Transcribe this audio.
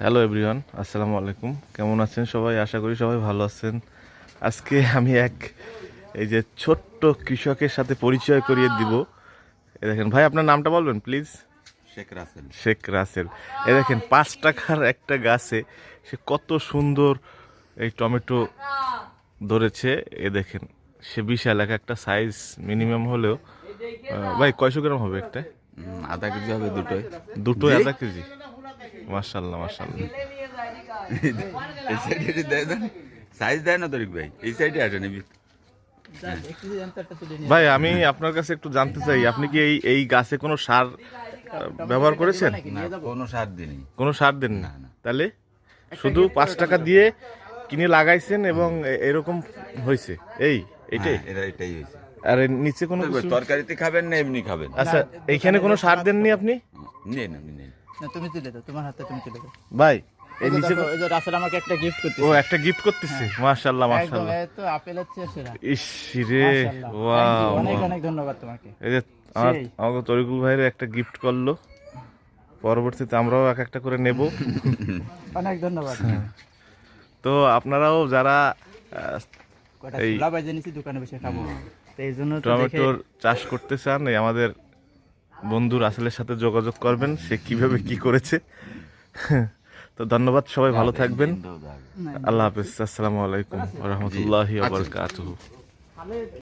Hello everyone, আসসালামু আলাইকুম। কেমন আছেন সবাই? আশা করি সবাই ভালো আছেন। আজকে আমি এই যে ছোট্ট কৃষকের সাথে পরিচয় করিয়ে দিব। এ দেখেন ভাই, আপনার নামটা বলবেন প্লিজ। শেখ রাসেল। শেখ রাসেল। এ দেখেন 5 টাকার একটা গাছে সে কত সুন্দর এই টমেটো ধরেছে। এ দেখেন, সে বিশাল একটা সাইজ, মিনিমাম হলেও ভাই কয়শো গ্রাম হবে একটা? আধা কেজি হবে দুটোই। দুটোই আধা কেজি। মাশাল্লাহ মাশাল্লাহ। এই সাইডে দেয় না, সাইজ দেয় না তরিক ভাই, এই সাইডে আসে নিবি। ভাই আমি আপনার কাছে একটু জানতে চাই, আপনি কি এই গাছে কোনো সার ব্যবহার করেছেন? না, কোনো সার দিনই। কোনো সার দেন না? না, না। তাহলে শুধু 5 টাকা দিয়ে কিনে লাগাইছেন এবং এরকম হয়েছে এইটাই? এটাই হয়েছে। আর এর নিচে কোনো কিছু? তরকারিতে খাবেন না এমনি খাবেন? আচ্ছা, এইখানে কোনো সার দেননি আপনি? নেন আপনি নেন। না, তুমি তুলে দাও, তোমার হাতে তুমি তুলে দাও। ভাই এই এই যে নিচে দেখো, এই যে রাসেল আমাকে একটা গিফট করতেছে। ও একটা গিফট করতেছে। মাশাআল্লাহ একদম, মাশাআল্লাহ। এই তো আপেলের চেয়ে সেরা। ইস রে, মাশাআল্লাহ। ওয়াও। অনেক অনেক ধন্যবাদ তোমাকে। এই যে আমাকে তরিকুল ভাইয়ের একটা গিফট করলো, পরবর্তীতে আমরাও একটা করে নেব। অনেক ধন্যবাদ। তো আপনারাও যারা কটা এই ছোলা বাজে নিছি দোকানে বসে খাবো, তো এই জন্য তো দেখে টমেটোর চাষ করতে চান, এই আমাদের বন্ধু রাসেলের সাথে যোগাযোগ করবেন, সে কিভাবে কি করেছে। তো ধন্যবাদ, সবাই ভালো থাকবেন। আল্লাহ হাফেজ, আসসালামু আলাইকুম ওয়া রাহমাতুল্লাহি ওয়া বারাকাতুহু।